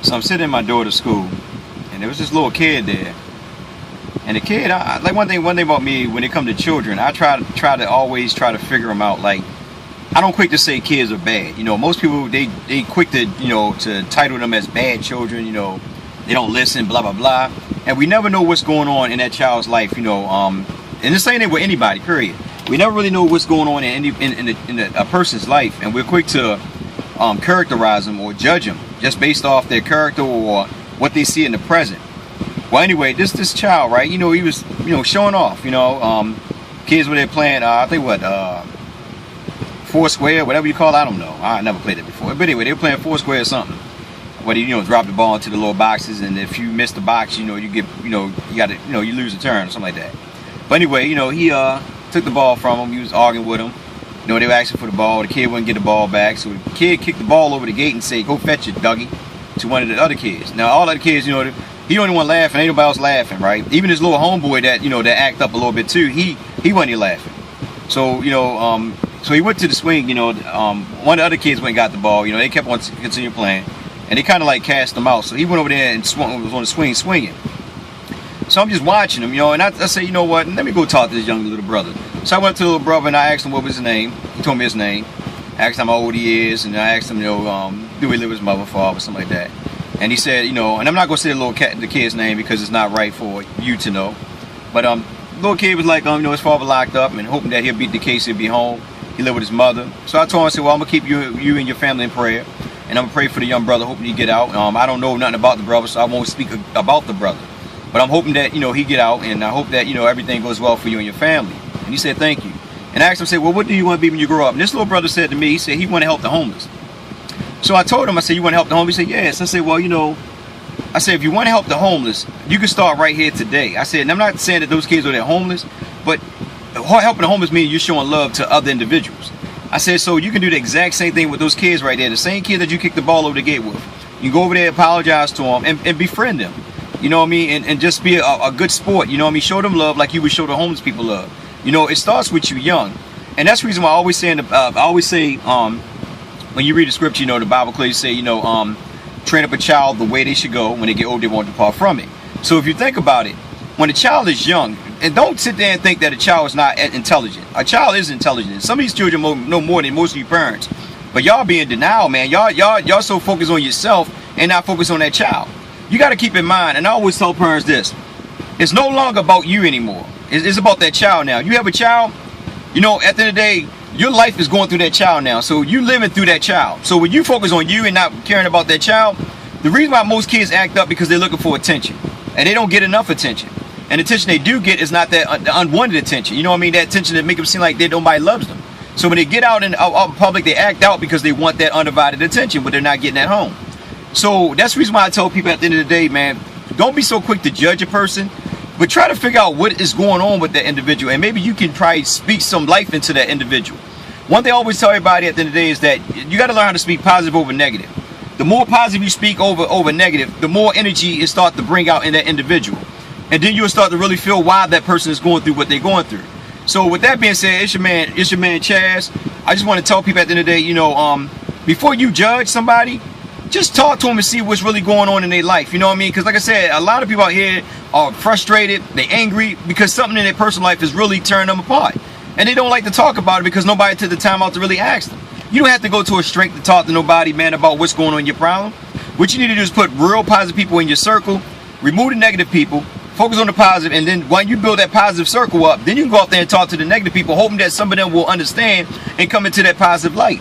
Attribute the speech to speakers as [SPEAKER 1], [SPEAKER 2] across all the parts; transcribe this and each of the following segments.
[SPEAKER 1] So I'm sitting in my daughter's school, and there was this little kid there. And the kid, like one thing about me when it comes to children, I try to always try to figure them out. Like, I don't quick to say kids are bad. You know, most people they quick to to title them as bad children. You know, they don't listen, blah blah blah, and we never know what's going on in that child's life. You know, and the same thing with anybody. Period. We never really know what's going on in a person's life, and we're quick to characterize them or judge them just based off their character or what they see in the present. Well, anyway, this child, right? You know, he was showing off. You know, kids were there playing. I think what Foursquare, whatever you call it. I don't know. I never played it before. But anyway, they were playing Foursquare or something. But he drop the ball into the little boxes, and if you miss the box, you get you got to you lose a turn or something like that. But anyway, he took the ball from him. He was arguing with him. They were asking for the ball. The kid wouldn't get the ball back, so the kid kicked the ball over the gate and said, "Go fetch it, Dougie," to one of the other kids. Now, all the other kids, he the only one laughing. Ain't nobody else laughing, right? Even his little homeboy that act up a little bit too. He wasn't even laughing. So so he went to the swing. One of the other kids went and got the ball. They kept on continue playing, and they kind of like cast him out. So he went over there and was on the swing swinging. So I'm just watching him, and I say, you know what? Let me go talk to this young little brother. So I went to the little brother and I asked him what was his name. He told me his name. I asked him how old he is, and I asked him, do he live with his mother, father, something like that. And he said, and I'm not gonna say the kid's name because it's not right for you to know. But little kid was like, his father locked up and hoping that he'll beat the case, he'll be home. He lived with his mother. So I told him, I said, well, I'm gonna keep you and your family in prayer, and I'm gonna pray for the young brother, hoping he get out. I don't know nothing about the brother, so I won't speak about the brother. But I'm hoping that he get out, and I hope that everything goes well for you and your family. And he said, thank you. And I asked him, well, what do you want to be when you grow up? And this little brother said to me, he said he want to help the homeless. So I told him, I said, you want to help the homeless? He said, yes. I said, well, I said, if you want to help the homeless, you can start right here today. I said, and I'm not saying that those kids are homeless, but helping the homeless means you're showing love to other individuals. I said, so you can do the exact same thing with those kids right there, the same kid that you kicked the ball over the gate with. You go over there, apologize to them, and befriend them. You know what I mean? And just be a good sport. You know what I mean? Show them love like you would show the homeless people love. It starts with you young. And that's the reason why I always say, when you read the scripture, the Bible clearly say, train up a child the way they should go. When they get older, they won't depart from it. So if you think about it, when a child is young, and don't sit there and think that a child is not intelligent. A child is intelligent. Some of these children know more than most of you parents. But y'all be in denial, man. Y'all so focused on yourself and not focused on that child. You got to keep in mind, and I always tell parents this, it's no longer about you anymore. It's about that child now. You have a child, at the end of the day, your life is going through that child now. So you living through that child. So when you focus on you and not caring about that child, the reason why most kids act up because they're looking for attention. And they don't get enough attention. And the attention they do get is not that unwanted attention. You know what I mean? That attention that make them seem like nobody loves them. So when they get out in public, they act out because they want that undivided attention, but they're not getting at home. So that's the reason why I tell people at the end of the day, man, don't be so quick to judge a person, but try to figure out what is going on with that individual, and maybe you can try to speak some life into that individual. One thing I always tell everybody at the end of the day is that you got to learn how to speak positive over negative. The more positive you speak over negative, the more energy it starts to bring out in that individual. And then you'll start to really feel why that person is going through what they're going through. So with that being said, it's your man Chaz. I just want to tell people at the end of the day, before you judge somebody, just talk to them and see what's really going on in their life. You know what I mean? Because like I said, a lot of people out here are frustrated, they're angry because something in their personal life is really tearing them apart. And they don't like to talk about it because nobody took the time out to really ask them. You don't have to go to a strength to talk to nobody, man, about what's going on in your problem. What you need to do is put real positive people in your circle, remove the negative people, focus on the positive, and then when you build that positive circle up, then you can go out there and talk to the negative people, hoping that some of them will understand and come into that positive light.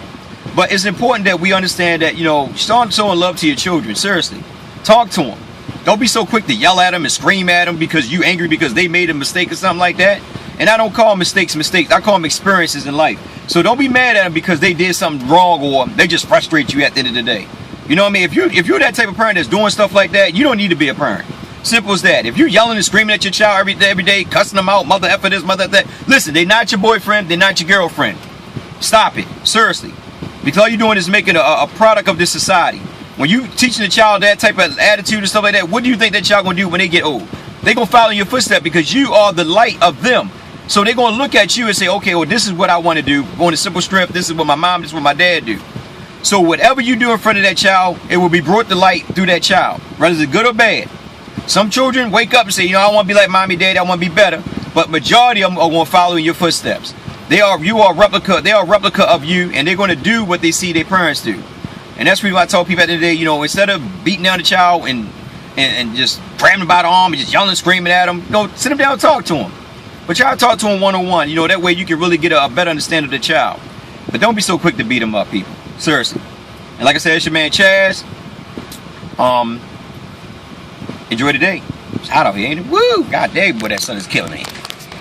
[SPEAKER 1] But it's important that we understand that, start showing love to your children. Seriously. Talk to them. Don't be so quick to yell at them and scream at them because you angry because they made a mistake or something like that. And I don't call mistakes. I call them experiences in life. So don't be mad at them because they did something wrong or they just frustrate you at the end of the day. You know what I mean? If you're that type of parent that's doing stuff like that, you don't need to be a parent. Simple as that. If you're yelling and screaming at your child every day, cussing them out, mother effer this, mother that, listen, they're not your boyfriend, they're not your girlfriend. Stop it. Seriously. Because all you're doing is making a product of this society. When you teaching a child that type of attitude and stuff like that, what do you think that child gonna do when they get old? They're gonna follow in your footsteps because you are the light of them. So they're gonna look at you and say, okay, well, this is what I want to do. Going to Simple Strength, this is what my mom, this is what my dad do. So whatever you do in front of that child, it will be brought to light through that child, whether it's good or bad. Some children wake up and say, you know, I want to be like mommy, daddy, I want to be better. But majority of them are going to follow in your footsteps. They are a replica of you, and they're going to do what they see their parents do. And that's why I tell people at the end of the day, you know, instead of beating down the child and just grabbing them by the arm and just yelling and screaming at them, you know, sit them down and talk to them. But try to talk to them one-on-one, you know, that way you can really get a better understanding of the child. But don't be so quick to beat them up, people. Seriously. And like I said, it's your man Chaz. Enjoy the day. It's hot out here, ain't it? Woo! God dang, boy, that sun is killing me.